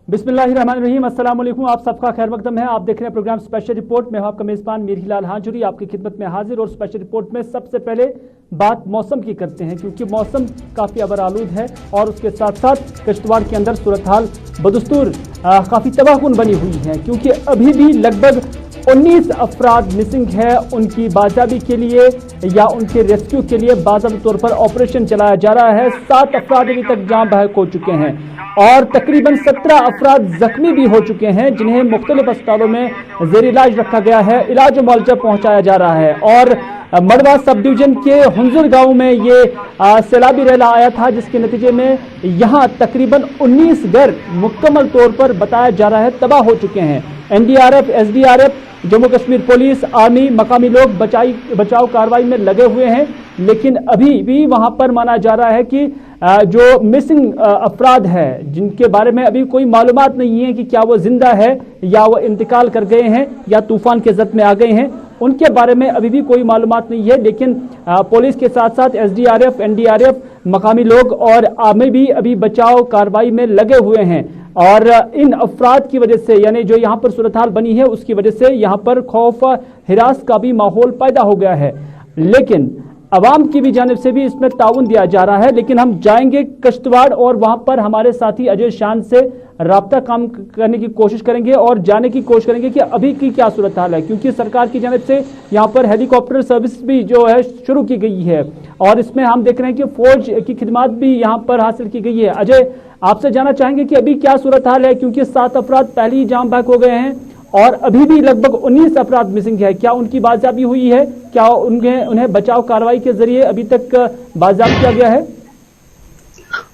बिस्मिल्लाहिर्रहमानिर्रहीम, अस्सलाम वालेकुम। आप सबका खैर मकदम है। आप देख रहे हैं प्रोग्राम स्पेशल रिपोर्ट में। आपका मेज़बान मीर हिलाल हांजुरी आपकी खिदमत में हाजिर। और स्पेशल रिपोर्ट में सबसे पहले बात मौसम की करते हैं, क्योंकि मौसम काफ़ी अबरआलूद है और उसके साथ साथ किश्तवाड़ के अंदर सूरत हाल बदस्तूर काफ़ी तबाहकुन बनी हुई है, क्योंकि अभी भी लगभग 19 अफराद मिसिंग है। उनकी बाजाबी के लिए या उनके रेस्क्यू के लिए बाज़ाब्ता तौर पर ऑपरेशन चलाया जा रहा है। 7 अफराद अभी तक जाँ बहक हो चुके हैं और तकरीबन 17 अफराद जख्मी भी हो चुके हैं, जिन्हें मुख्तलिफ अस्पतालों में जेर इलाज रखा गया है। इलाज और मुआवजा पहुंचाया जा रहा है। और मड़वा सब डिवीजन के हुंजुर गांव में ये सैलाबी रैला आया था, जिसके नतीजे में यहाँ तकरीबन 19 घर मुकम्मल तौर पर बताया जा रहा है तबाह हो चुके हैं। NDRF, SDRF, Jammu Kashmir police, army, मकामी लोग बचाव कार्रवाई में लगे हुए हैं, लेकिन अभी भी वहां पर माना जा रहा है कि जो मिसिंग अफराद है, जिनके बारे में अभी कोई मालूमात नहीं है कि क्या वो जिंदा है या वो इंतकाल कर गए हैं या तूफान के जद में आ गए हैं, उनके बारे में अभी भी कोई मालूमात नहीं है। लेकिन पुलिस के साथ साथ SDRF, NDRF, मकामी लोग और आर्मी भी अभी बचाव कार्रवाई में लगे हुए हैं। और इन अफराद की वजह से, यानी जो यहाँ पर सूरत हाल बनी है, उसकी वजह से यहाँ पर खौफ हिरास का भी माहौल पैदा हो गया है। लेकिन अवाम की भी जानिब से भी इसमें ताउन दिया जा रहा है। लेकिन हम जाएंगे किश्तवाड़ और वहां पर हमारे साथी अजय शान से राब्ता काम करने की कोशिश करेंगे और जाने की कोशिश करेंगे कि अभी की क्या सूरत हाल है, क्योंकि सरकार की जानिब से यहाँ पर हेलीकॉप्टर सर्विस भी जो है शुरू की गई है और इसमें हम देख रहे हैं कि फौज की खिदमत भी यहाँ पर हासिल की गई है। अजय, आपसे जानना चाहेंगे कि अभी क्या सूरत हाल है, क्योंकि 7 अफराद पहले ही जाम बहक हो गए हैं और अभी भी लगभग 19 अफराद मिसिंग है। क्या उनकी बाजियाबी हुई है? क्या उन्हें बचाव कार्रवाई के जरिए अभी तक बाजियाब किया गया है?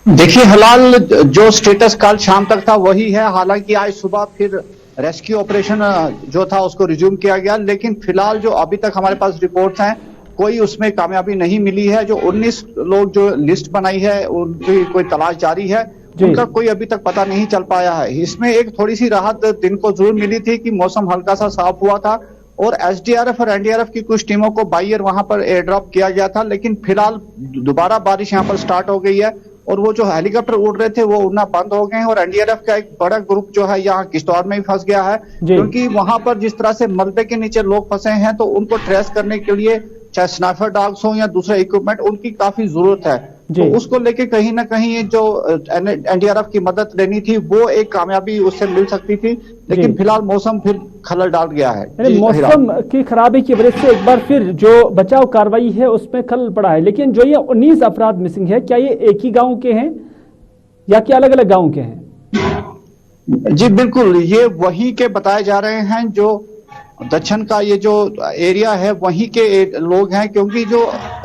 देखिए, हलाल जो स्टेटस कल शाम तक था वही है। हालांकि आज सुबह फिर रेस्क्यू ऑपरेशन जो था उसको रिज्यूम किया गया, लेकिन फिलहाल जो अभी तक हमारे पास रिपोर्ट्स हैं कोई उसमें कामयाबी नहीं मिली है। जो 19 लोग जो लिस्ट बनाई है उनकी कोई तलाश जारी है, उनका कोई अभी तक पता नहीं चल पाया है। इसमें एक थोड़ी सी राहत दिन को जरूर मिली थी कि मौसम हल्का सा साफ हुआ था और SDRF और NDRF की कुछ टीमों को बाई एयर वहां पर एयर ड्रॉप किया गया था, लेकिन फिलहाल दोबारा बारिश यहाँ पर स्टार्ट हो गई है और वो जो हेलीकॉप्टर उड़ रहे थे वो उड़ना बंद हो गए हैं। और NDRF का एक बड़ा ग्रुप जो है यहाँ किश्तवाड़ में भी फंस गया है, क्योंकि वहां पर जिस तरह से मलबे के नीचे लोग फंसे हैं तो उनको ट्रेस करने के लिए चाहे स्नाइपर डॉग्स हो या दूसरा इक्विपमेंट, उनकी काफी जरूरत है। तो उसको लेके कहीं ना कहीं जो NDRF की मदद लेनी थी वो एक कामयाबी उससे मिल सकती थी, लेकिन फिलहाल मौसम फिर खलल डाल गया है। मौसम की खराबी की वजह से एक बार फिर जो बचाव कार्रवाई है उसमें खलल पड़ा है। लेकिन जो ये 19 अफराद मिसिंग है, क्या ये एक ही गांव के हैं या क्या अलग अलग गांव के हैं? जी बिल्कुल, ये वहीं के बताए जा रहे हैं। जो दक्षिण का ये जो एरिया है वहीं के लोग हैं, क्योंकि जो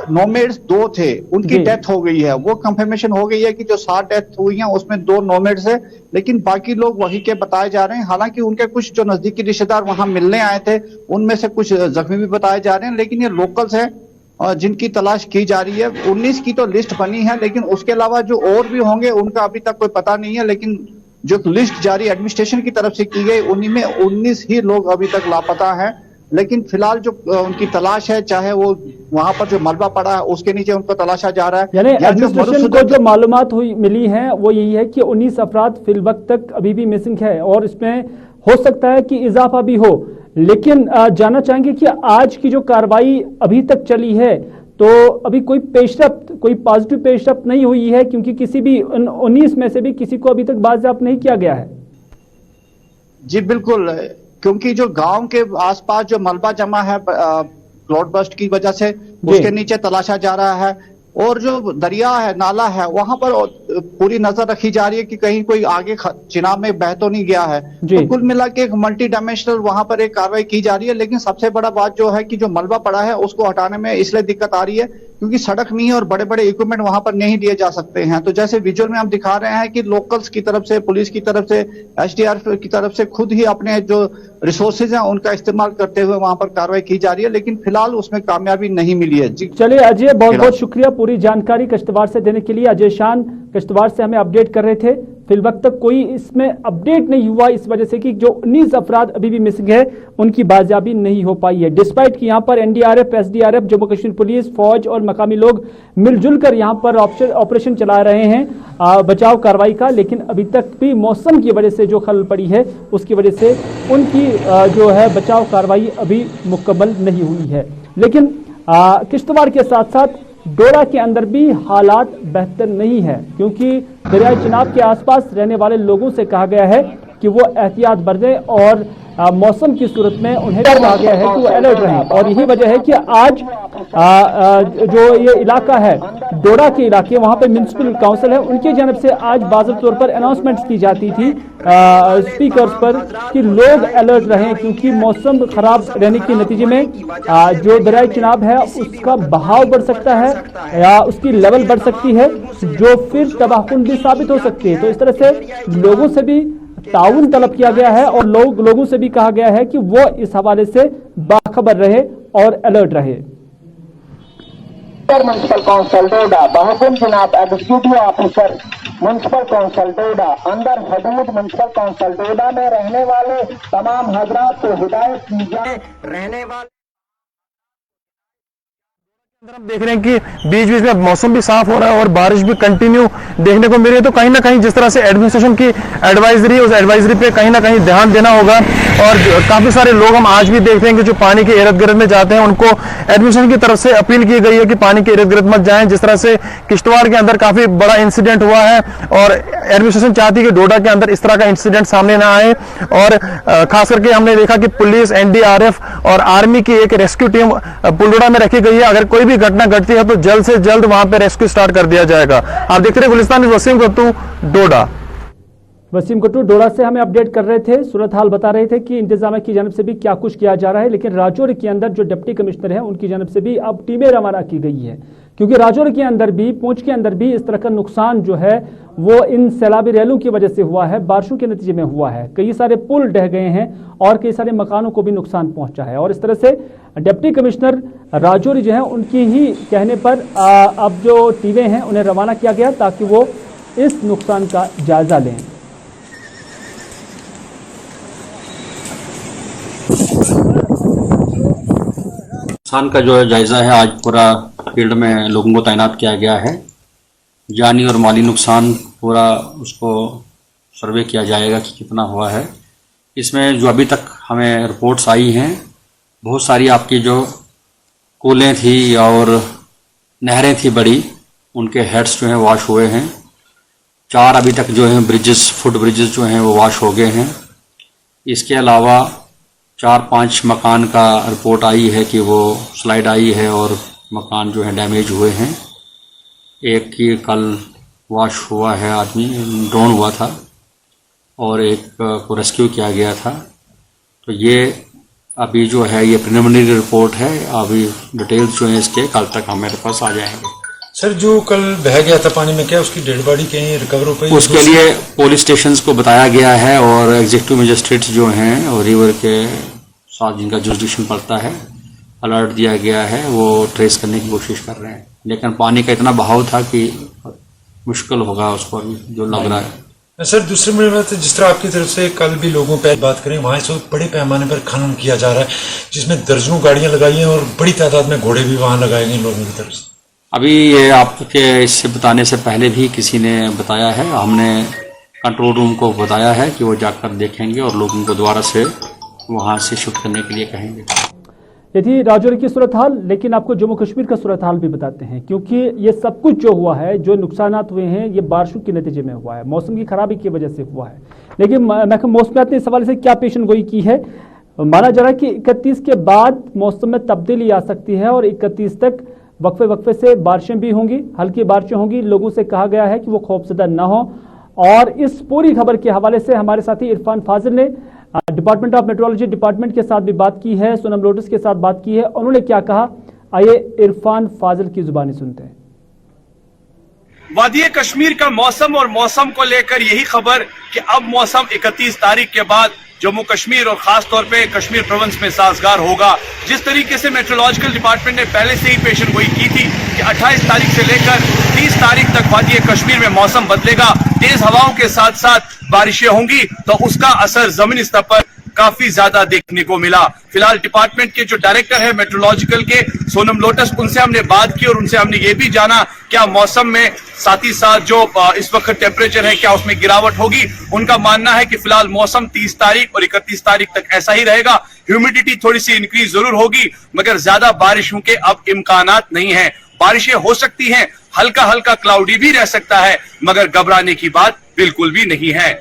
नोमेड्स 2 थे उनकी डेथ हो गई है। वो कंफर्मेशन हो गई है कि जो 7 डेथ हुई हैं उसमें 2 नोमेड्स है, लेकिन बाकी लोग वहीं के बताए जा रहे हैं। हालांकि उनके कुछ जो नजदीकी रिश्तेदार वहां मिलने आए थे उनमें से कुछ जख्मी भी बताए जा रहे हैं, लेकिन ये लोकल्स हैं जिनकी तलाश की जा रही है। 19 की तो लिस्ट बनी है, लेकिन उसके अलावा जो और भी होंगे उनका अभी तक कोई पता नहीं है। लेकिन जो लिस्ट जारी एडमिनिस्ट्रेशन की तरफ से की गई उन्हीं में 19 ही लोग अभी तक लापता हैं। लेकिन फिलहाल जो उनकी तलाश है, चाहे वो वहां पर जो मलबा पड़ा है उसके नीचे उनको तलाशा जा रहा है। यानी एडमिनिस्ट्रेशन को जो मालूमात हुई मिली है वो यही है कि 19 अफराद फिल वक्त तक अभी भी मिसिंग है और इसमें हो सकता है कि इजाफा भी हो। लेकिन जानना चाहेंगे कि आज की जो कार्रवाई अभी तक चली है तो अभी कोई पेशरफ्त, कोई पॉजिटिव पेशरफ्त नहीं हुई है, क्योंकि किसी भी 19 में से भी किसी को अभी तक बाजियाब नहीं किया गया है। जी बिल्कुल, क्योंकि जो गांव के आसपास जो मलबा जमा है क्लाउड बस्ट की वजह से उसके नीचे तलाशा जा रहा है और जो दरिया है, नाला है, वहां पर पूरी नजर रखी जा रही है कि कहीं कोई आगे चिनाब में बह तो नहीं गया है। तो कुल मिला के एक मल्टी डायमेंशनल वहां पर एक कार्रवाई की जा रही है। लेकिन सबसे बड़ा बात जो है कि जो मलबा पड़ा है उसको हटाने में इसलिए दिक्कत आ रही है क्योंकि सड़क नहीं है और बड़े बड़े इक्विपमेंट वहां पर नहीं लिए जा सकते हैं। तो जैसे विजुअल में हम दिखा रहे हैं कि लोकल्स की तरफ से, पुलिस की तरफ से, SDRF की तरफ से खुद ही अपने जो रिसोर्सेज हैं उनका इस्तेमाल करते हुए वहां पर कार्रवाई की जा रही है, लेकिन फिलहाल उसमें कामयाबी नहीं मिली है। चलिए अजय, बहुत बहुत शुक्रिया पूरी जानकारी किश्तवाड़ से देने के लिए। अजय शान किश्तवाड़ से हमें अपडेट कर रहे थे। फी वक्त कोई इसमें अपडेट नहीं हुआ, इस वजह से कि जो 19 अफराद अभी भी मिसिंग है उनकी बाजियाबी नहीं हो पाई है। डिस्पाइट कि यहाँ पर NDRF, SDRF, Jammu Kashmir police, फौज और मकामी लोग मिलजुल कर यहाँ पर ऑपरेशन चला रहे हैं बचाव कार्रवाई का, लेकिन अभी तक भी मौसम की वजह से जो खलल पड़ी है उसकी वजह से उनकी जो है बचाव कार्रवाई अभी मुकम्मल नहीं हुई है। लेकिन किश्तवाड़ के साथ साथ डोडा के अंदर भी हालात बेहतर नहीं है, क्योंकि दरियाई चिनाब के आसपास रहने वाले लोगों से कहा गया है कि वो एहतियात बरतें और मौसम की सूरत में उन्हें कहा गया है कि वो अलर्ट रहें। और यही वजह है कि आज जो ये इलाका है डोडा के इलाके, वहाँ पे म्यूनिसिपल काउंसिल है, उनकी जानब से आज बाज़ाब्ता तौर पर अनाउंसमेंट्स की जाती थी स्पीकर्स पर कि लोग अलर्ट रहें, क्योंकि मौसम खराब रहने के नतीजे में जो दरियाई चिनाब है उसका बहाव बढ़ सकता है या उसकी लेवल बढ़ सकती है, जो फिर तबाहकुन भी साबित हो सकती है। तो इस तरह से लोगों से भी ताउन तलब किया गया है और लोगों से भी कहा गया है कि वो इस हवाले से बाखबर रहे और अलर्ट रहे। म्युनिसिपल काउंसिल डोडा, बहुगुण जनाब एग्जीक्यूटिव ऑफिसर म्युनिसिपल काउंसिल डोडा, अंदर हदूद म्युनिसिपल काउंसिल डोडा में रहने वाले तमाम हजरात को हिदायत की जाए रहने वाले। हम देख रहे हैं कि बीच बीच में मौसम भी साफ हो रहा है और बारिश भी कंटिन्यू देखने को मिल रही है। तो कहीं ना कहीं जिस तरह से एडमिनिस्ट्रेशन की एडवाइजरी है, उस एडवाइजरी पे कहीं ना कहीं ध्यान देना होगा। और काफी सारे लोग हम आज भी देखते हैं कि जो पानी के इर्द गिर्द में जाते हैं उनको एडमिनिस्ट्रेशन की तरफ से अपील की गई है कि पानी के इर्द गिर्द मत जाएं। जिस तरह से किश्तवाड़ के अंदर काफी बड़ा इंसिडेंट हुआ है और एडमिनिस्ट्रेशन चाहती है कि डोडा के अंदर इस तरह का इंसिडेंट सामने ना आए। और खास करके हमने देखा कि पुलिस, एनडीआरएफ और आर्मी की एक रेस्क्यू टीम पुलडोडा में रखी गई है। अगर कोई भी घटना घटती है तो जल्द से जल्द वहां पे रेस्क्यू स्टार्ट कर दिया जाएगा। आप देखते रहे गुलिस्तान, वसीम कट्टू, डोडा। वसीम कट्टू डोडा से हमें अपडेट कर रहे थे, सूरत हाल बता रहे थे कि इंतजामिया की जानब से भी क्या कुछ किया जा रहा है। लेकिन राजौरी के अंदर जो डिप्टी कमिश्नर है उनकी जानब से भी अब टीमें रवाना की गई है, क्योंकि राजौरी के अंदर भी, पूंछ के अंदर भी इस तरह का नुकसान जो है वो इन सैलाबी रैलों की वजह से हुआ है, बारिशों के नतीजे में हुआ है। कई सारे पुल ढह गए हैं और कई सारे मकानों को भी नुकसान पहुंचा है। और इस तरह से डिप्टी कमिश्नर राजौरी जो है उनकी ही कहने पर अब जो टीमें हैं उन्हें रवाना किया गया ताकि वो इस नुकसान का जायजा लें। नुकसान का जो जायजा है आज पूरा फील्ड में लोगों को तैनात किया गया है। जानी और माली नुकसान पूरा उसको सर्वे किया जाएगा कि कितना हुआ है। इसमें जो अभी तक हमें रिपोर्ट्स आई हैं, बहुत सारी आपकी जो कूलें थी और नहरें थी बड़ी, उनके हेड्स जो हैं वॉश हुए हैं। 4 अभी तक जो हैं ब्रिजेस, फुट ब्रिजेस जो हैं वो वॉश हो गए हैं। इसके अलावा 4-5 मकान का रिपोर्ट आई है कि वो स्लाइड आई है और मकान जो है डैमेज हुए हैं। एक की कल वॉश हुआ है, आदमी ड्रोन हुआ था और एक को रेस्क्यू किया गया था। तो ये अभी जो है ये प्रिलिमिनरी रिपोर्ट है, अभी डिटेल्स जो हैं इसके कल तक हमारे पास आ जाएंगे। सर जो कल बह गया था पानी में, क्या उसकी डेड बॉडी कहीं रिकवर हो पाई? उसके लिए पुलिस स्टेशंस को बताया गया है और एग्जीक्यूटिव मजिस्ट्रेट्स जो हैं और रिवर के साथ जिनका जुरिडिक्शन पड़ता है, अलर्ट दिया गया है, वो ट्रेस करने की कोशिश कर रहे हैं। लेकिन पानी का इतना बहाव था कि मुश्किल होगा उसको अभी जो लग रहा है। सर दूसरे में जिस तरह आपकी तरफ से कल भी लोगों पे बात करें, वहाँ से बड़े पैमाने पर खनन किया जा रहा है जिसमें दर्जनों गाड़ियां लगाई हैं और बड़ी तादाद में घोड़े भी वहाँ लगाए गए लोगों की तरफ से। अभी ये आपके इससे बताने से पहले भी किसी ने बताया है, हमने कंट्रोल रूम को बताया है कि वो जाकर देखेंगे और लोगों को दोबारा से वहाँ से शिफ्ट करने के लिए कहेंगे। ये थी राजौरी की सूरत हाल। लेकिन आपको जम्मू कश्मीर का सूरत हाल भी बताते हैं, क्योंकि ये सब कुछ जो हुआ है, जो नुकसानात हुए हैं, ये बारिशों के नतीजे में हुआ है, मौसम की खराबी की वजह से हुआ है। लेकिन महकमा मौसमियात ने इस हवाले से क्या पेशन गोई की है, माना जा रहा है कि 31 के बाद मौसम में तब्दीली आ सकती है और 31 तक वक्फे से बारिशें भी होंगी, हल्की बारिशें होंगी। लोगों से कहा गया है कि वो खौफजदा न हो। और इस पूरी खबर के हवाले से हमारे साथी इरफान फाजिल ने डिपार्टमेंट ऑफ मेट्रोलॉजी डिपार्टमेंट के साथ भी बात की है, सोनम लोटस के साथ बात की है। उन्होंने क्या कहा, आइए इरफान फाजिल की जुबानी सुनते हैं। वादी कश्मीर का मौसम और मौसम को लेकर यही खबर कि अब मौसम 31 तारीख के बाद जम्मू कश्मीर और खास तौर पे कश्मीर प्रोविंस में साजगार होगा। जिस तरीके से मेट्रोलॉजिकल डिपार्टमेंट ने पहले से ही पेशन गोई की थी कि 28 तारीख से लेकर 30 तारीख तक वादी कश्मीर में मौसम बदलेगा, तेज हवाओं के साथ साथ बारिशें होंगी, तो उसका असर जमीनी स्तर पर काफी ज्यादा देखने को मिला। फिलहाल डिपार्टमेंट के जो डायरेक्टर है मेट्रोलॉजिकल के, सोनम लोटस, उनसे हमने बात की और उनसे हमने ये भी जाना क्या मौसम में साथ ही साथ जो इस वक्त टेम्परेचर है क्या उसमें गिरावट होगी। उनका मानना है कि फिलहाल मौसम 30 तारीख और 31 तारीख तक ऐसा ही रहेगा। ह्यूमिडिटी थोड़ी सी इंक्रीज जरूर होगी, मगर ज्यादा बारिशों के अब इम्कानात नहीं है। बारिशें हो सकती हैं, हल्का हल्का क्लाउडी भी रह सकता है, मगर घबराने की बात बिल्कुल भी नहीं है।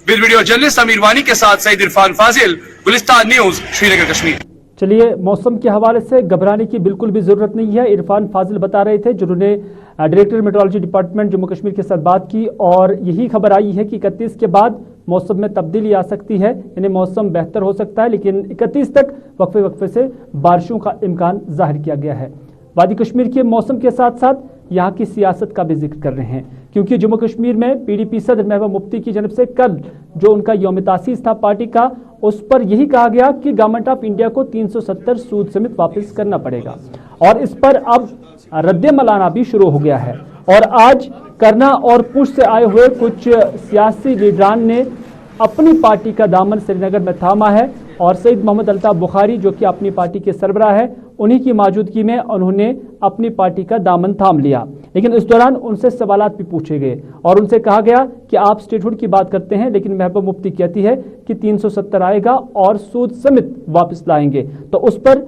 वीडियो जर्नलिस्ट अमीर वानी के साथ सईद इरफान फाजिल, गुलिस्तान न्यूज, श्रीनगर, कश्मीर। चलिए, मौसम के हवाले से घबराने की बिल्कुल भी जरूरत नहीं है। इरफान फाजिल बता रहे थे, जिन्होंने director metrology department Jammu Kashmir के साथ बात की, और यही खबर आई है कि 31 के बाद मौसम में तब्दीली आ सकती है, यानी मौसम बेहतर हो सकता है, लेकिन 31 तक वक्फे वक्फे से बारिशों का इम्कान जाहिर किया गया है। वादी कश्मीर के मौसम के साथ साथ यहाँ की सियासत का भी जिक्र कर रहे हैं, क्योंकि जम्मू कश्मीर में पीडीपी सदर महबूबा मुफ्ती की जानब से कल जो उनका यौम तासीस था पार्टी का, उस पर यही कहा गया कि गवर्नमेंट ऑफ इंडिया को 370 सूद समेत वापस करना पड़ेगा, और इस पर अब रद्द मलाना भी शुरू हो गया है। और आज करना और पुश से आए हुए कुछ सियासी लीडरान ने अपनी पार्टी का दामन श्रीनगर में थामा है, और सईद मोहम्मद अल्ताफ बुखारी जो कि अपनी पार्टी के सरबराह है, उन्हीं की मौजूदगी में उन्होंने अपनी पार्टी का दामन थाम लिया। लेकिन इस दौरान उनसे सवालात भी पूछे गए और उनसे कहा गया कि आप स्टेटहुड की बात करते हैं, लेकिन महबूबा मुफ्ती कहती है कि 370 आएगा और सूद समेत वापस लाएंगे। तो उस पर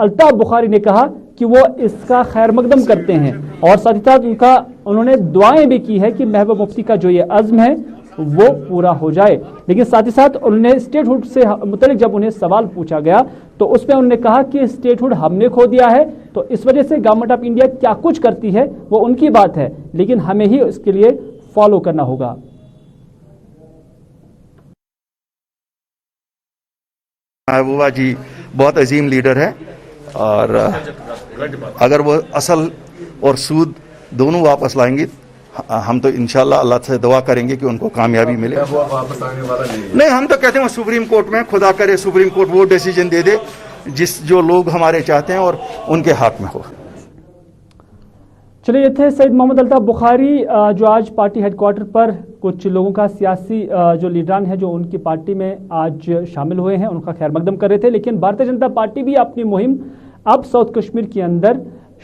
अल्ताफ बुखारी ने कहा कि वो इसका खैर मकदम करते हैं, और साथ ही साथ उन्होंने दुआएं भी की है कि महबूबा मुफ्ती का जो ये अज़्म है वो पूरा हो जाए। लेकिन साथ ही साथ उन्होंने स्टेटहुड से मुतालिक जब उन्हें सवाल पूछा गया तो उसमें उन्होंने कहा कि स्टेटहुड हमने खो दिया है, तो इस वजह से गवर्नमेंट ऑफ इंडिया क्या कुछ करती है वो उनकी बात है, लेकिन हमें ही इसके लिए फॉलो करना होगा। महबूबा जी बहुत अजीम लीडर है, और अगर वो असल और सूद दोनों वापस लाएंगे, हम तो इंशाल्लाह अल्लाह से दुआ करेंगे कि उनको कामयाबी मिले। वो वापस आने वाला नहीं, हम तो कहते हैं सुप्रीम कोर्ट में, खुदा करे सुप्रीम कोर्ट वो डिसीजन दे दे जिस जो लोग हमारे चाहते हैं और उनके हाथ में हो। चलिए, ये थे सईद मोहम्मद अल्ताफ बुखारी जो आज पार्टी हेडक्वार्टर पर कुछ लोगों का सियासी जो लीडरान है जो उनकी पार्टी में आज शामिल हुए हैं उनका खैर मकदम कर रहे थे। लेकिन भारतीय जनता पार्टी भी अपनी मुहिम अब साउथ कश्मीर के अंदर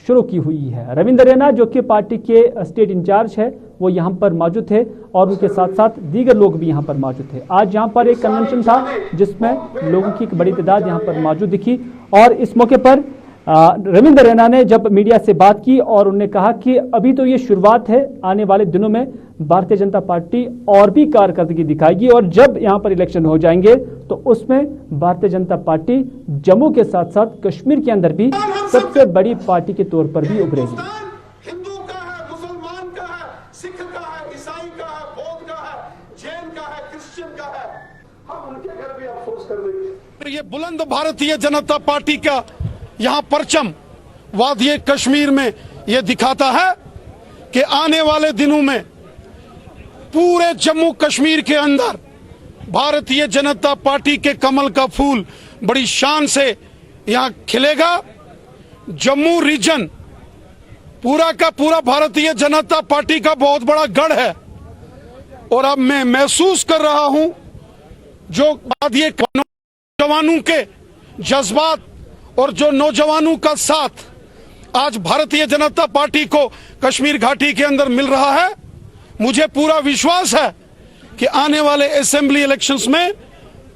शुरू की हुई है। रविंद्र रैना जो कि पार्टी के स्टेट इंचार्ज है वो यहाँ पर मौजूद थे, और उनके साथ साथ दीगर लोग भी यहाँ पर मौजूद थे। आज यहाँ पर एक कन्वेंशन था जिसमें लोगों की एक बड़ी तादाद यहाँ पर मौजूद दिखी, और इस मौके पर रविंद्र रैना ने जब मीडिया से बात की और उन्होंने कहा कि अभी तो ये शुरुआत है, आने वाले दिनों में भारतीय जनता पार्टी और भी कारकर्दगी दिखाएगी, और जब यहाँ पर इलेक्शन हो जाएंगे तो उसमें भारतीय जनता पार्टी जम्मू के साथ साथ कश्मीर के अंदर भी सबसे बड़ी पार्टी के तौर पर भी उभरेगी। हिंदू का है, मुसलमान का है, सिख का है, ईसाई का है, बौद्ध का है, जैन का है, क्रिश्चियन का है, हम उनके घर भी अफसोस कर देंगे। ये बुलंद भारतीय जनता पार्टी का यहाँ परचम वादी कश्मीर में ये दिखाता है कि आने वाले दिनों में पूरे जम्मू कश्मीर के अंदर भारतीय जनता पार्टी के कमल का फूल बड़ी शान से यहाँ खिलेगा। जम्मू रीजन पूरा का पूरा भारतीय जनता पार्टी का बहुत बड़ा गढ़ है, और अब मैं महसूस कर रहा हूं जो वादी नौजवानों के जज्बात और जो नौजवानों का साथ आज भारतीय जनता पार्टी को कश्मीर घाटी के अंदर मिल रहा है, मुझे पूरा विश्वास है कि आने वाले असेंबली इलेक्शंस में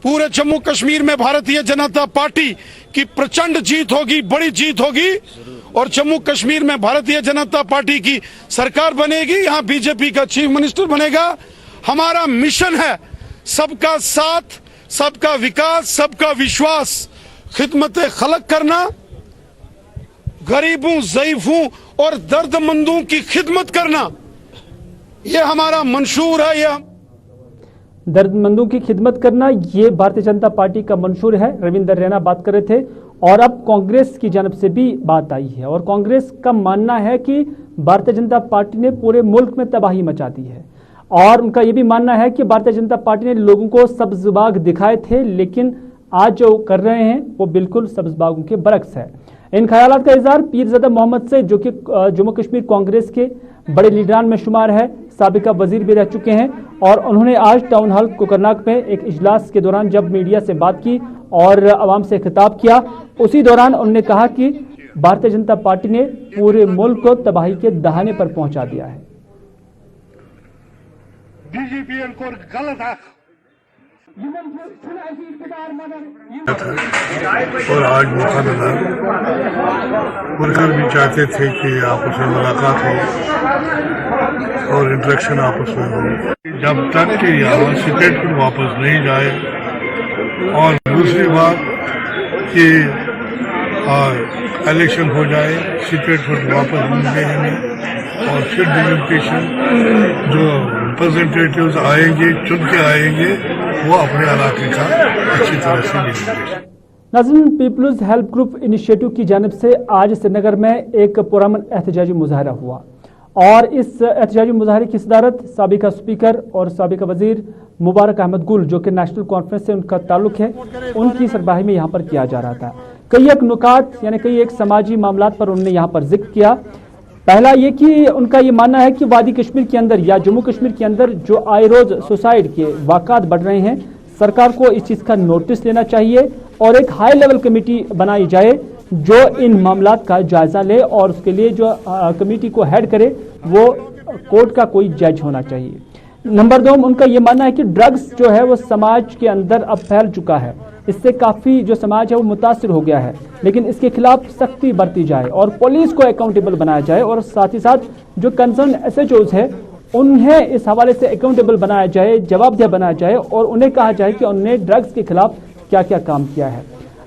पूरे जम्मू कश्मीर में भारतीय जनता पार्टी की प्रचंड जीत होगी, बड़ी जीत होगी, और जम्मू कश्मीर में भारतीय जनता पार्टी की सरकार बनेगी, यहाँ बीजेपी का चीफ मिनिस्टर बनेगा। हमारा मिशन है सबका साथ, सबका विकास, सबका विश्वास, खिदमत खलक करना, गरीबों, ज़ईफों और दर्दमंदों की खिदमत करना, ये हमारा मंशूर है। ये दर्दमंदों की खिदमत करना ये भारतीय जनता पार्टी का मंशूर है। रविंद्र रैना बात कर रहे थे, और अब कांग्रेस की जानब से भी बात आई है, और कांग्रेस का मानना है कि भारतीय जनता पार्टी ने पूरे मुल्क में तबाही मचा दी है, और उनका ये भी मानना है कि भारतीय जनता पार्टी ने लोगों को सब्ज बाग दिखाए थे, लेकिन आज जो कर रहे हैं वो बिल्कुल सब्ज बागों के बरक्स है। इन ख्यालात का इजहार पीरज़ादा मोहम्मद से, जो कि जम्मू कश्मीर कांग्रेस के बड़े लीडरान में शुमार है, साबिका वजीर भी रह चुके हैं। और उन्होंने आज टाउन हॉल कोकरनाग में एक इजलास के दौरान जब मीडिया से बात की और आवाम से खिताब किया, उसी दौरान उन्होंने कहा कि भारतीय जनता पार्टी ने पूरे मुल्क को तबाही के दहाने पर पहुंचा दिया है। और आज मौका मिला, वर्कर भी चाहते थे कि आपस में मुलाकात हो और इंटरेक्शन आपस में हो। जब तक कि यहाँ सीक्रेट वापस नहीं जाए, और दूसरी बात कि इलेक्शन हो जाए, सीक्रेट वापस मिलते हैं नहीं, और फिर डिलिमिटेशन जो रिप्रेजेंटेटिव्स आएंगे, चुन के आएंगे, वो अपने इलाके का अच्छी तरह से डिलिमिटेशन। नाज़रीन, पीपल्स हेल्प ग्रुप इनिशिएटिव की जानिब से आज श्रीनगर में एक पुरअमन एहतजाजी मुजाहरा हुआ और इस एहतजाजी मुजाहरे की सदारत साबिका स्पीकर और साबिका वजीर मुबारक अहमद गुल, जो कि नेशनल कॉन्फ्रेंस से उनका ताल्लुक है, उनकी सरबराही में यहाँ पर किया जा रहा था। कई एक नुकात यानी कई एक समाजी मामलात पर उन्होंने यहाँ पर जिक्र किया। पहला ये कि उनका ये मानना है कि वादी कश्मीर के अंदर या जम्मू कश्मीर के अंदर जो आए रोज सुसाइड के वाक़ात बढ़ रहे हैं, सरकार को इस चीज़ का नोटिस लेना चाहिए और एक हाई लेवल कमेटी बनाई जाए जो इन मामलात का जायजा ले, और उसके लिए जो कमेटी को हेड करे वो कोर्ट का कोई जज होना चाहिए। नंबर 2, उनका ये मानना है कि ड्रग्स जो है वो समाज के अंदर अब फैल चुका है, इससे काफ़ी जो समाज है वो मुतासिर हो गया है, लेकिन इसके खिलाफ सख्ती बरती जाए और पुलिस को अकाउंटेबल बनाया जाए, और साथ ही साथ जो कंसर्न SHOs है उन्हें इस हवाले से अकाउंटेबल बनाया जाए, जवाबदेह बनाया जाए, और उन्हें कहा जाए कि उन्होंने ड्रग्स के खिलाफ क्या क्या काम किया है।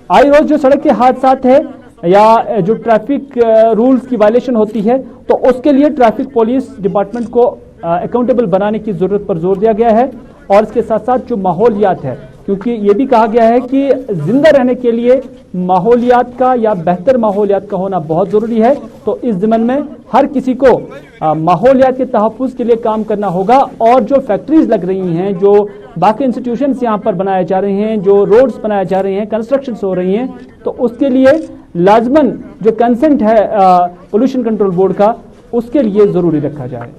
आए रोज जो सड़क के हादसात है या जो ट्रैफिक रूल्स की वायलेशन होती है, तो उसके लिए ट्रैफिक पुलिस डिपार्टमेंट को अकाउंटेबल बनाने की जरूरत पर जोर दिया गया है। और इसके साथ साथ जो माहौलियात है, क्योंकि ये भी कहा गया है कि जिंदा रहने के लिए माहौलियात का या बेहतर माहौलियात का होना बहुत जरूरी है, तो इस ज़िम्मन में हर किसी को माहौलियात के तहफ़्फ़ुज़ के लिए काम करना होगा। और जो फैक्ट्रीज लग रही हैं, जो बाकी इंस्टीट्यूशंस यहाँ पर बनाए जा रहे हैं, जो रोड्स बनाए जा रहे हैं, कंस्ट्रक्शन हो रही हैं, तो उसके लिए लाजमन जो कंसेंट है पोल्यूशन कंट्रोल बोर्ड का, उसके लिए ज़रूरी रखा जाए।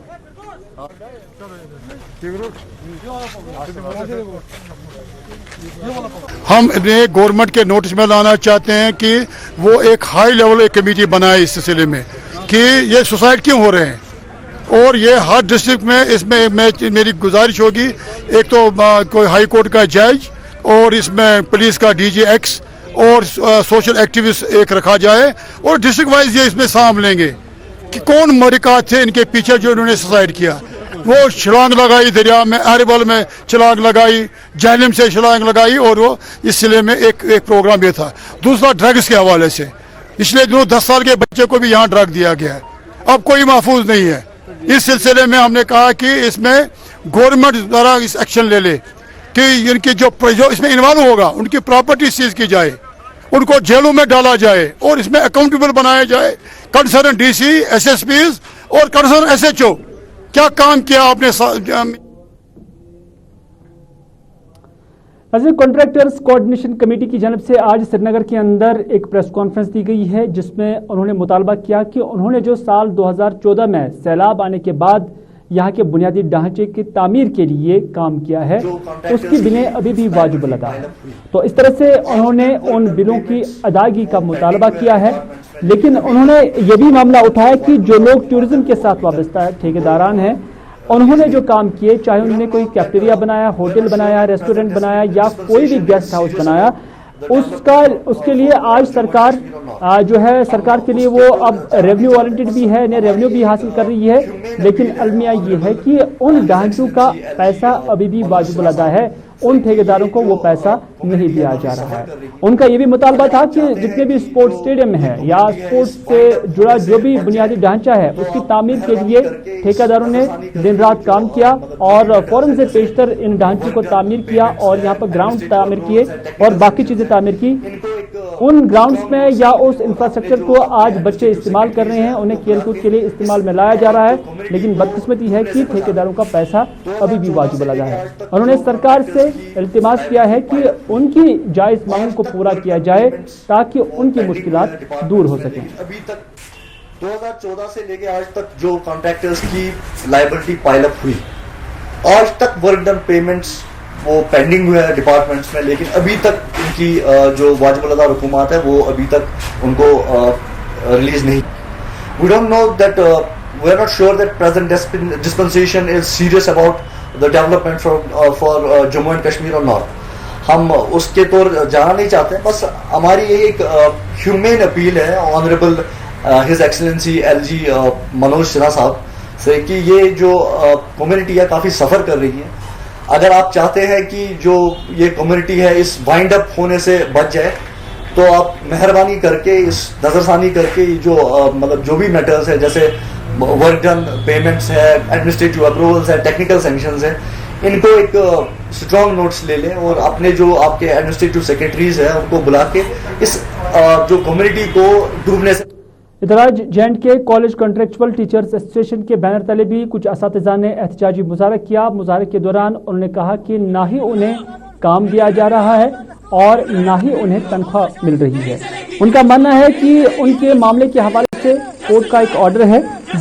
हम गवर्नमेंट के नोटिस में लाना चाहते हैं कि वो एक हाई लेवल कमेटी बनाए इस सिलसिले में कि ये सुसाइड क्यों हो रहे हैं, और ये हर डिस्ट्रिक्ट में इसमें मेरी गुजारिश होगी, एक तो कोई हाई कोर्ट का जज और इसमें पुलिस का DG-X और सोशल एक्टिविस्ट एक रखा जाए, और डिस्ट्रिक्ट वाइज ये इसमें साम लेंगे कि कौन मरिकात थे इनके पीछे जो इन्होंने सुसाइड किया। वो छलांग लगाई दरिया में, अरबल में छलांग लगाई, जहलम से छलांग लगाई, और वो इस सिले में एक प्रोग्राम ये था। दूसरा ड्रग्स के हवाले से पिछले दिनों 10 साल के बच्चे को भी यहाँ ड्रग दिया गया है, अब कोई महफूज नहीं है। इस सिलसिले में हमने कहा कि इसमें गवर्नमेंट द्वारा इस एक्शन ले ले कि इनकी जो इसमें इन्वॉल्व होगा उनकी प्रॉपर्टी सीज की जाए, उनको जेलों में डाला जाए, और इसमें अकाउंटेबल बनाया जाए कंसर्न DC, SSPs और कंसर्न SHO। क्या काम किया आपने? कॉन्ट्रैक्टर्स कोऑर्डिनेशन कमेटी की जानिब से आज श्रीनगर के अंदर एक प्रेस कॉन्फ्रेंस दी गई है, जिसमें उन्होंने मुतालबा किया कि उन्होंने जो साल 2014 में सैलाब आने के बाद यहाँ के बुनियादी ढांचे की तामीर के लिए काम किया है, उसकी बिलें अभी भी वाजिब अदा है। तो इस तरह से उन्होंने उन बिलों की अदायगी का मुतालबा किया है। लेकिन उन्होंने ये भी मामला उठाया कि जो लोग टूरिज्म के साथ वाबस्ता है, ठेकेदारान हैं, उन्होंने जो काम किए, चाहे उन्होंने कोई कैफेटेरिया बनाया, होटल बनाया, रेस्टोरेंट बनाया या कोई भी गेस्ट हाउस बनाया, उसके लिए आज सरकार जो है सरकार के लिए वो अब रेवेन्यू वारंटेड भी है, ने रेवेन्यू भी हासिल कर रही है। लेकिन अलमिया ये है कि उन ढांचों का पैसा अभी भी वाजिब अदा है, उन ठेकेदारों को वो पैसा नहीं दिया जा रहा है। उनका ये भी मुतालबा था कि जितने भी स्पोर्ट्स स्टेडियम है या स्पोर्ट्स से जुड़ा जो भी बुनियादी ढांचा है, उसकी तामीर के लिए ठेकेदारों ने दिन रात काम किया और फौरन से पेशतर इन ढांचे को तामीर किया और यहाँ पर ग्राउंड तामीर किए और बाकी चीजें तामीर की। उन ग्राउंड्स में या उस इंफ्रास्ट्रक्चर को आज बच्चे इस्तेमाल कर रहे हैं, उन्हें खेलकूद के लिए इस्तेमाल में लाया जा रहा है, लेकिन बदकिस्मती है कि ठेकेदारों का पैसा अभी भी वाजिब अदा है। उन्होंने सरकार से इल्तिमास किया है कि उनकी जायज मांग को पूरा किया जाए ताकि उनकी मुश्किलात दूर हो सकें। 2014 سے لے کے آج تک جو کانٹریکٹرز کی لائبلٹی پائل اپ ہوئی, آج تک ورک ڈن پیمنٹس وہ پینڈنگ ہوئے ہیں ڈپارٹمنٹس میں, لیکن ابھی تک ان کی جو واجب الادا رقومات ہے وہ ابھی تک ان کو ریلیز نہیں. We don't know that we are not sure that present dispensation is serious about the development for Jammu and Kashmir or not. ہم اس کے طور جانا نہیں چاہتے, بس ہماری یہ ایک ہیومین اپیل ہے honourable his excellency L G Manoj Sinha Sahab سے کہ یہ جو کمیونٹی ہے کافی سفر کر رہی ہے. اگر آپ چاہتے ہیں کہ جو یہ کمیونٹی ہے اس وائنڈ اپ ہونے سے بچ جائے تو آپ مہربانی کر کے اس نظر ثانی کر کے جو مطلب جو بھی میٹرز ہے جیسے ورک ڈن پیمنٹس ہے, ایڈمنسٹریٹو اپروولس ہے, ٹیکنیکل سینکشنز ہیں, ان کو ایک اسٹرانگ نوٹس لے لیں اور اپنے جو آپ کے ایڈمنسٹریٹو سیکرٹریز ہیں ان کو بلا کے اس جو کمیونٹی کو ڈوبنے سے. ادھر آج جینڈ کے کالج کنٹریکچول ٹیچرز ایسوسی ایشن کے بینر تلے بھی کچھ اساتذہ نے احتجاجی مظاہرہ کیا. مظاہرے کے دوران انہوں نے کہا کہ نہ ہی انہیں کام دیا جا رہا ہے اور نہ ہی انہیں تنخواہ مل رہی ہے. ان کا ماننا ہے کہ ان کے معاملے کے حوالے سے کورٹ کا ایک آرڈر ہے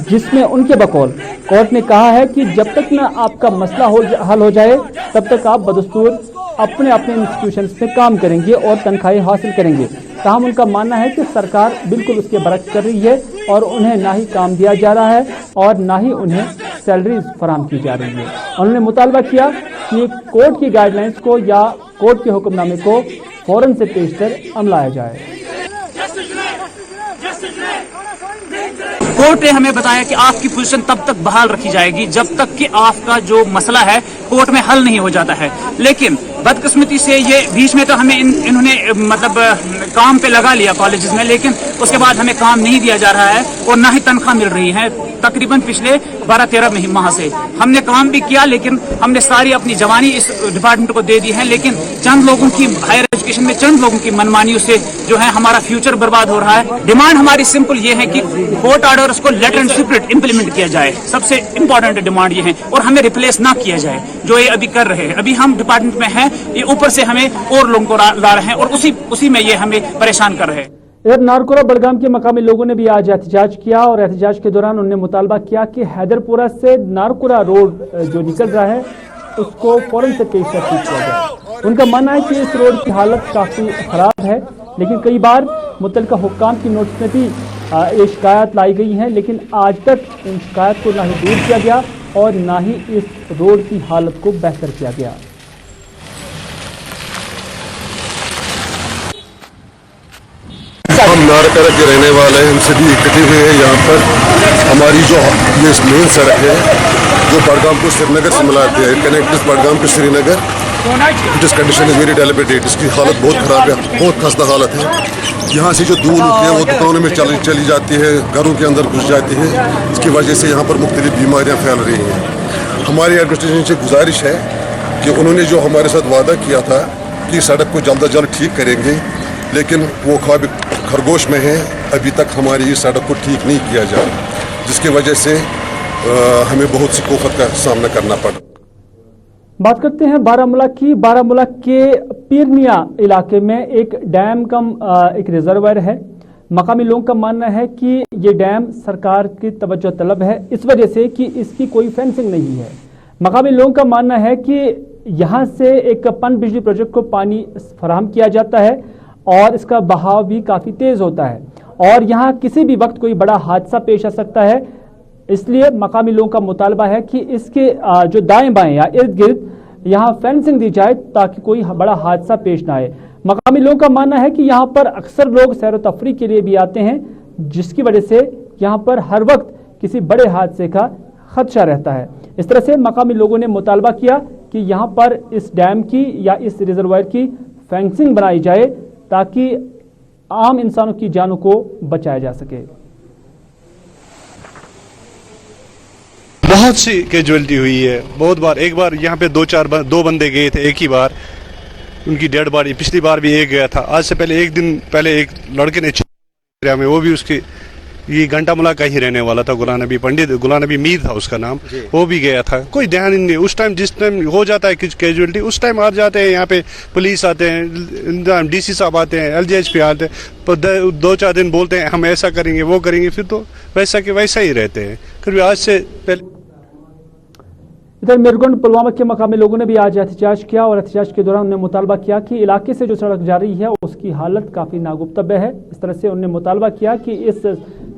جس میں ان کے بقول کورٹ نے کہا ہے کہ جب تک نہ آپ کا مسئلہ حل ہو جائے تب تک آپ بدستور اپنے انسٹیٹیوشنز میں کام کریں گے اور تنخواہیں حاصل کریں گے. تاہم ان کا ماننا ہے کہ سرکار بالکل اس کے برعکس کر رہی ہے اور انہیں نہ ہی کام دیا جا رہا ہے اور نہ ہی انہیں سیلریز فراہم کی جا رہی ہے. انہوں نے مطالبہ کیا کہ کورٹ کی گائیڈ لائنز کو یا کورٹ کے حکم نامے کو فوراً سے پیش کر عمل لایا جائے. کورٹ نے ہمیں بتایا کہ آپ کی پوزیشن تب تک بحال رکھی جائے گی جب تک کہ آپ کا جو مسئلہ ہے کورٹ میں حل نہیں ہو جاتا ہے. لیکن بدقسمتی سے یہ بیچ میں تو ہمیں انہوں نے مطلب کام پہ لگا لیا کالجز میں, لیکن اس کے بعد ہمیں کام نہیں دیا جا رہا ہے اور نہ ہی تنخواہ مل رہی ہے. تقریباً پچھلے 12-13 ماہ سے ہم نے کام بھی کیا لیکن ہم نے ساری اپنی جوانی اس ڈپارٹمنٹ کو دے دی ہے, لیکن چند لوگوں کی ہائر ایجوکیشن میں چند لوگوں کی منمانیوں سے جو ہے ہمارا فیوچر برباد ہو رہا ہے. ڈیمانڈ ہماری سمپل یہ ہے کہ کورٹ آرڈرز کو لیٹر اینڈ اسپرٹ امپلیمنٹ کیا جائے, سب سے امپورٹنٹ ڈیمانڈ یہ ہے, اور ہمیں ریپلیس نہ کیا جائے جو یہ ابھی کر رہے ہیں. ابھی ہم ڈپارٹمنٹ میں ہیں, یہ اوپر سے ہمیں اور لوگوں کو لا رہے ہیں اور اسی میں یہ ہمیں پریشان کر رہے ہیں. ادھر نارکورہ بڑگام کے مقامی لوگوں نے بھی آج احتجاج کیا اور احتجاج کے دوران انہوں نے مطالبہ کیا کہ حیدر پورہ سے نارکورہ روڈ جو نکل رہا ہے اس کو فوراً سے پیش کیا جائے. ان کا ماننا ہے کہ اس روڈ کی حالت کافی خراب ہے, لیکن کئی بار متعلقہ حکام کی نوٹس میں بھی یہ شکایات لائی گئی ہیں, لیکن آج تک ان شکایات کو نہ ہی دور کیا گیا اور نہ ہی اس روڈ کی حالت کو بہتر کیا گیا. ہم نارکورہ کے رہنے والے ہیں, ہم سبھی اکٹھے ہوئے ہیں یہاں پر. ہماری جو یہ مین سڑک ہے جو بڑگام کو سری نگر سے ملاتے ہیں, کنیکٹس بڑگام ٹو سری نگر, جس کنڈیشن از ویری ڈیلیبریٹیڈ, اس کی حالت بہت خراب ہے, بہت خستہ حالت ہے. یہاں سے جو دھول ہوتی ہے وہ دکانوں میں چلی جاتی ہے, گھروں کے اندر گھس جاتی ہے, اس کی وجہ سے یہاں پر مختلف بیماریاں پھیل رہی ہیں. ہماری ایڈمنسٹریشن سے گزارش ہے کہ انہوں نے جو ہمارے ساتھ وعدہ کیا تھا کہ سڑک کو جلد از جلد ٹھیک کریں گے, لیکن وہ خواب خرگوش میں ہے, ابھی تک ہماری اس سڑک کو ٹھیک نہیں کیا جا رہا, جس کی وجہ سے ہمیں بہت سی کوفت کا سامنا کرنا پڑا. بات کرتے ہیں بارامولہ کی. بارامولہ کے پیرنیا علاقے میں ایک ڈیم کم ایک ریزروائر ہے. مقامی لوگوں کا ماننا ہے کہ یہ ڈیم سرکار کی توجہ طلب ہے اس وجہ سے کہ اس کی کوئی فینسنگ نہیں ہے. مقامی لوگوں کا ماننا ہے کہ یہاں سے ایک پن بجلی پروجیکٹ کو پانی فراہم کیا جاتا ہے اور اس کا بہاؤ بھی کافی تیز ہوتا ہے اور یہاں کسی بھی وقت کوئی بڑا حادثہ پیش آ سکتا ہے. اس لیے مقامی لوگوں کا مطالبہ ہے کہ اس کے جو دائیں بائیں یا ارد گرد یہاں فینسنگ دی جائے تاکہ کوئی بڑا حادثہ پیش نہ آئے. مقامی لوگوں کا ماننا ہے کہ یہاں پر اکثر لوگ سیر و تفریح کے لیے بھی آتے ہیں, جس کی وجہ سے یہاں پر ہر وقت کسی بڑے حادثے کا خدشہ رہتا ہے. اس طرح سے مقامی لوگوں نے مطالبہ کیا کہ یہاں پر اس ڈیم کی یا اس ریزروائر کی فینسنگ بنائی جائے تاکہ عام انسانوں کی جانوں کو بچایا جا سکے. بہت سی کیجویلٹی ہوئی ہے, بہت بار. ایک بار یہاں پہ دو بندے گئے تھے ایک ہی بار, ان کی ڈیڈ باڈی. پچھلی بار بھی ایک گیا تھا. آج سے پہلے ایک دن پہلے ایک لڑکے نے میں وہ بھی اس کی ये घंटामुला का ही रहने वाला था, गुलाम नबी पंडित, गुलाम नबी मीर था उसका नाम, वो भी गया था। कोई ध्यान ही नहीं। उस टाइम जिस टाइम हो जाता है कुछ कैजुअलिटी, उस टाइम आ जाते हैं यहाँ पे पुलिस आते हैं, डीसी साहब आते हैं, LGHP आते हैं, पर 2-4 दिन बोलते हैं हम ऐसा करेंगे वो करेंगे, फिर तो वैसा के वैसा ही रहते हैं। फिर आज से पहले इधर मेरगोंड पुलवामा के मकामी लोगों ने भी आज एहतजाज किया और एहतजाज के दौरान उन्होंने मुतालबा किया कि इलाके से जो सड़क जा रही है उसकी हालत काफ़ी नागुफ्तव्य है। इस तरह से उन्होंने मुतालबा किया कि इस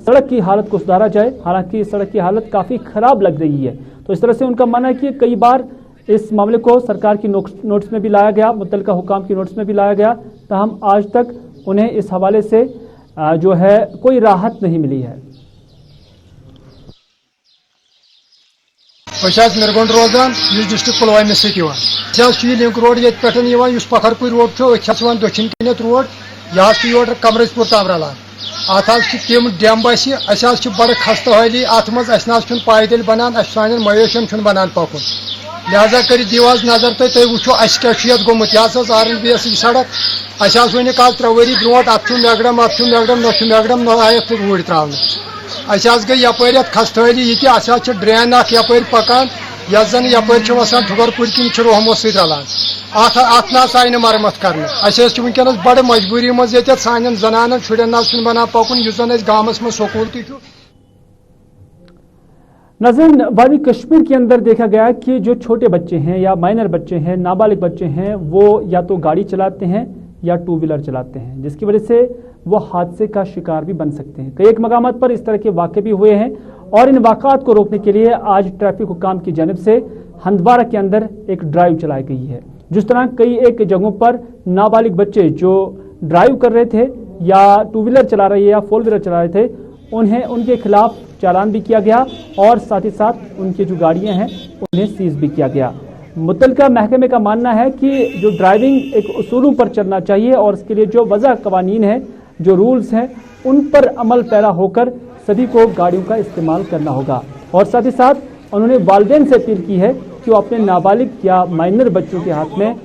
सड़क की हालत को सुधारा जाए। हालांकि इस सड़क की हालत काफ़ी ख़राब लग रही है। तो इस तरह से उनका मानना है कि कई बार इस मामले को सरकार की नोटिस में भी लाया गया, मुतल्लिका हुकाम की नोटिस में भी लाया गया, ताहम आज तक उन्हें इस हवाले से जो है कोई राहत नहीं मिली है। मेरगोंड रोजान डिस्ट्रिक्ट पुलवामा से लिंक रोड ये पखरपुर रोड दक्षिण कनत रोड यह योर कमरजपुर तम रलान अत तम डैम बस बड़ खस्ता हाली अत मज पैदल बनान सान मवेशियन बनान पकुन लिहाजा कर दिव नजर तुम वो क्या गोमुत यह RNBS सड़क वन कल 3 वरी ब्रो अत मेगडम न आयक रूड़ त्रावन गई यपर खस्तली ये ड्रेन यप पकान यन यपर वसान ठुगरपुर किन रोहमो सत रलान अत ना आय मरम्मत कर वनकस बड़ मजबूरी मज सान जनान शुरन बना पकुन जन गामस में स्कूल तु। नाज़रीन, वादी कश्मीर के अंदर देखा गया कि जो छोटे बच्चे हैं या माइनर बच्चे हैं, नाबालिग बच्चे हैं, वो या तो गाड़ी चलाते हैं या 2 व्हीलर चलाते हैं, जिसकी वजह से वो हादसे का शिकार भी बन सकते हैं। कई एक मकामात पर इस तरह के वाक़े भी हुए हैं और इन वाक़ात को रोकने के लिए आज ट्रैफिक हुकाम की जानिब से हंदवारा के अंदर एक ड्राइव चलाई गई है। जिस तरह कई एक जगहों पर नाबालिग बच्चे जो ड्राइव कर रहे थे या 2 व्हीलर चला रहे या 4 व्हीलर चला रहे थे, उनके खिलाफ चालान भी किया गया और साथ ही साथ उनकी जो गाड़ियां हैं उन्हें सीज भी किया गया। मुतल्लिका महकमे का मानना है कि जो ड्राइविंग एक उसूलों पर चलना चाहिए और इसके लिए जो वज़ा कवानीन है, जो रूल्स हैं, उन पर अमल पैरा होकर सभी को गाड़ियों का इस्तेमाल करना होगा। और साथ ही साथ उन्होंने वालिदैन से अपील की है कि वो अपने नाबालिग या माइनर बच्चों के हाथ में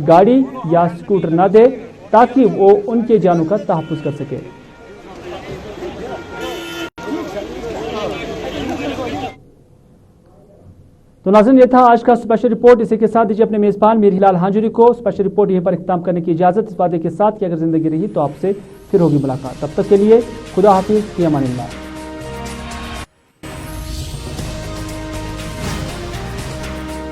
गाड़ी या स्कूटर न दे ताकि वो उनके जानों का तहफ़्फ़ुज़ कर सके। तो नाज़रीन, ये था आज का स्पेशल रिपोर्ट। इसी के साथ दीजिए अपने मेज़बान मीर हिलाल हांजुरी को स्पेशल रिपोर्ट यहीं पर इख्तिताम करने की इजाज़त, इस वादे के साथ कि अगर ज़िंदगी रही तो आपसे फिर होगी मुलाकात। तब तक के लिए खुदा हाफिज़, फ़ी अमानिल्लाह।